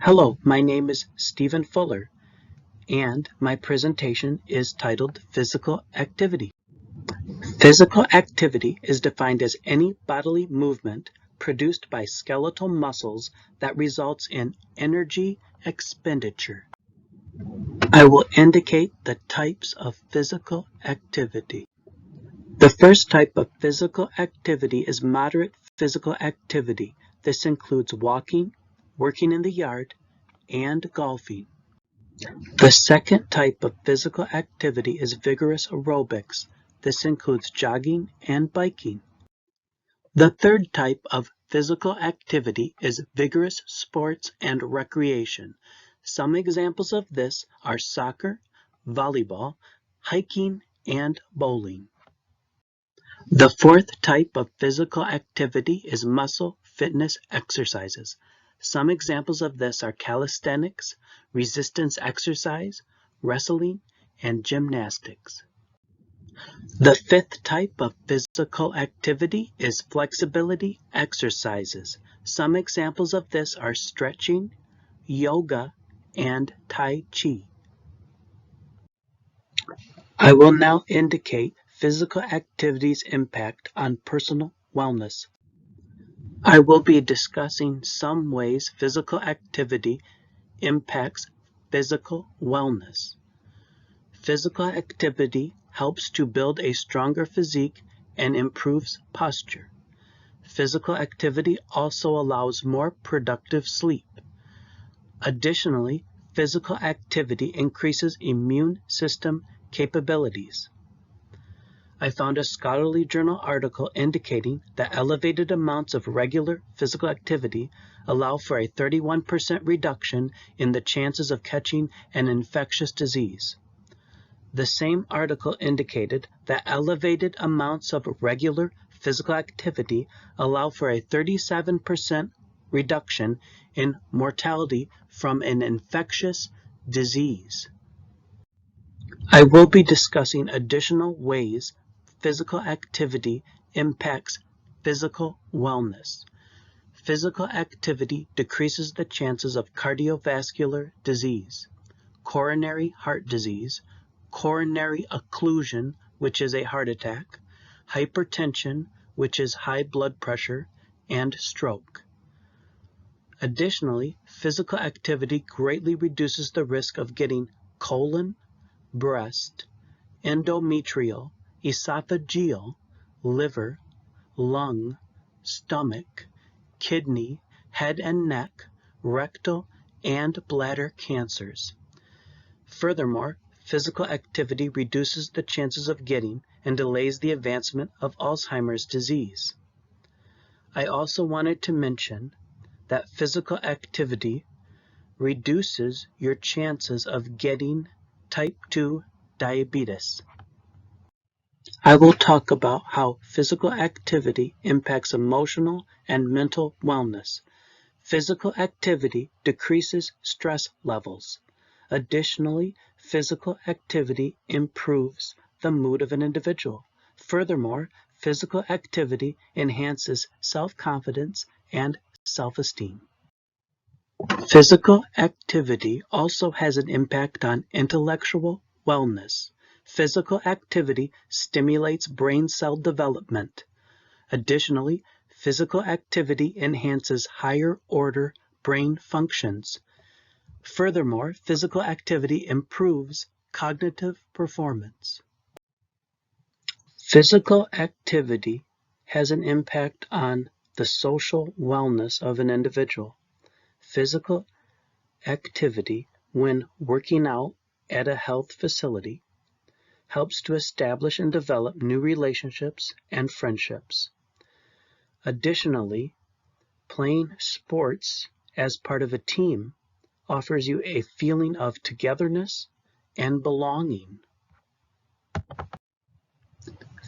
Hello, my name is Stephen Fuller, and my presentation is titled Physical Activity. Physical activity is defined as any bodily movement produced by skeletal muscles that results in energy expenditure. I will indicate the types of physical activity. The first type of physical activity is moderate physical activity. This includes walking, working in the yard, and golfing. The second type of physical activity is vigorous aerobics. This includes jogging and biking. The third type of physical activity is vigorous sports and recreation. Some examples of this are soccer, volleyball, hiking, and bowling. The fourth type of physical activity is muscle fitness exercises. Some examples of this are calisthenics, resistance exercise, wrestling, and gymnastics. The fifth type of physical activity is flexibility exercises. Some examples of this are stretching, yoga, and Tai Chi. I will now indicate physical activity's impact on personal wellness. I will be discussing some ways physical activity impacts physical wellness. Physical activity helps to build a stronger physique and improves posture. Physical activity also allows more productive sleep. Additionally, physical activity increases immune system capabilities. I found a scholarly journal article indicating that elevated amounts of regular physical activity allow for a 31% reduction in the chances of catching an infectious disease. The same article indicated that elevated amounts of regular physical activity allow for a 37% reduction in mortality from an infectious disease. I will be discussing additional ways physical activity impacts physical wellness. Physical activity decreases the chances of cardiovascular disease, coronary heart disease, coronary occlusion, which is a heart attack, hypertension, which is high blood pressure, and stroke. Additionally, physical activity greatly reduces the risk of getting colon, breast, endometrial, esophageal, liver, lung, stomach, kidney, head and neck, rectal, and bladder cancers. Furthermore, physical activity reduces the chances of getting and delays the advancement of Alzheimer's disease. I also wanted to mention that physical activity reduces your chances of getting type 2 diabetes. I will talk about how physical activity impacts emotional and mental wellness. Physical activity decreases stress levels. Additionally, physical activity improves the mood of an individual. Furthermore, physical activity enhances self-confidence and self-esteem. Physical activity also has an impact on intellectual wellness. Physical activity stimulates brain cell development. Additionally, physical activity enhances higher order brain functions. Furthermore, physical activity improves cognitive performance. Physical activity has an impact on the social wellness of an individual. Physical activity, when working out at a health facility, helps to establish and develop new relationships and friendships. Additionally, playing sports as part of a team offers you a feeling of togetherness and belonging.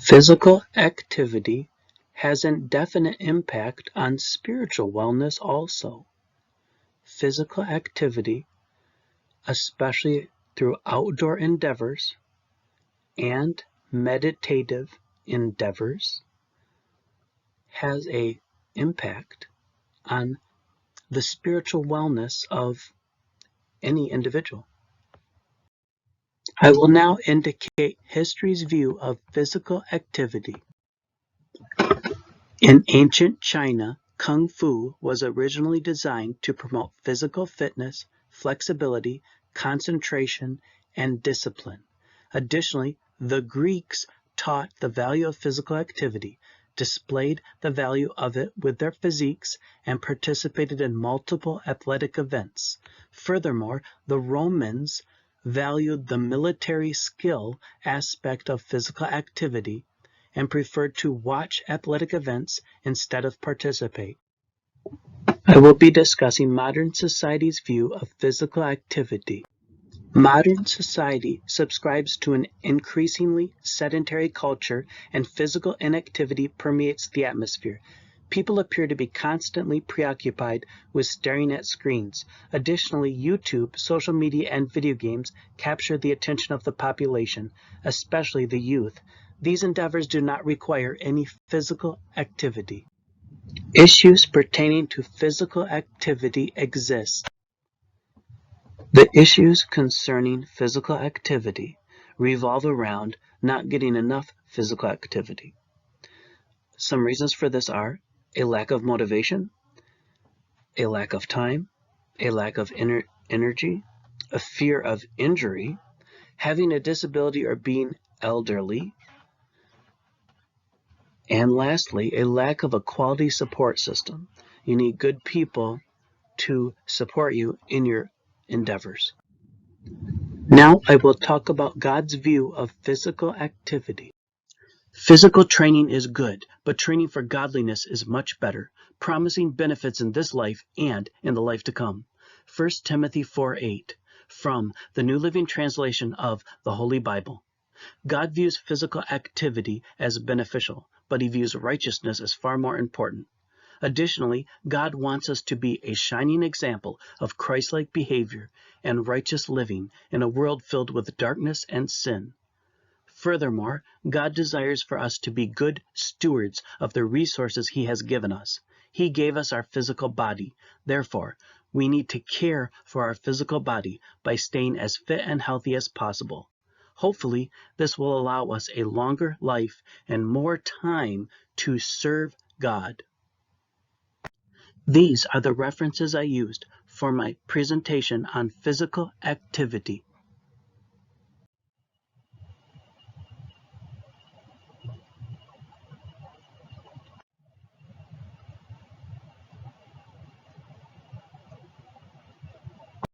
Physical activity has a definite impact on spiritual wellness also. Physical activity, especially through outdoor endeavors and meditative endeavors, has an impact on the spiritual wellness of any individual. I will now indicate history's view of physical activity. In ancient China, Kung Fu was originally designed to promote physical fitness, flexibility, concentration, and discipline. Additionally, the Greeks taught the value of physical activity, displayed the value of it with their physiques, and participated in multiple athletic events. Furthermore, the Romans valued the military skill aspect of physical activity and preferred to watch athletic events instead of participate. I will be discussing modern society's view of physical activity. Modern society subscribes to an increasingly sedentary culture, and physical inactivity permeates the atmosphere. People appear to be constantly preoccupied with staring at screens. Additionally, YouTube, social media, and video games capture the attention of the population, especially the youth. These endeavors do not require any physical activity. Issues pertaining to physical activity exist. The issues concerning physical activity revolve around not getting enough physical activity. Some reasons for this are a lack of motivation, a lack of time, a lack of energy, a fear of injury, having a disability or being elderly, and lastly, a lack of a quality support system. You need good people to support you in your endeavors. Now I will talk about God's view of physical activity. Physical training is good, but training for godliness is much better, promising benefits in this life and in the life to come. 1 Timothy 4:8, from the New Living Translation of the Holy Bible. God views physical activity as beneficial, but he views righteousness as far more important. Additionally, God wants us to be a shining example of Christ-like behavior and righteous living in a world filled with darkness and sin. Furthermore, God desires for us to be good stewards of the resources he has given us. He gave us our physical body. Therefore, we need to care for our physical body by staying as fit and healthy as possible. Hopefully, this will allow us a longer life and more time to serve God. These are the references I used for my presentation on physical activity.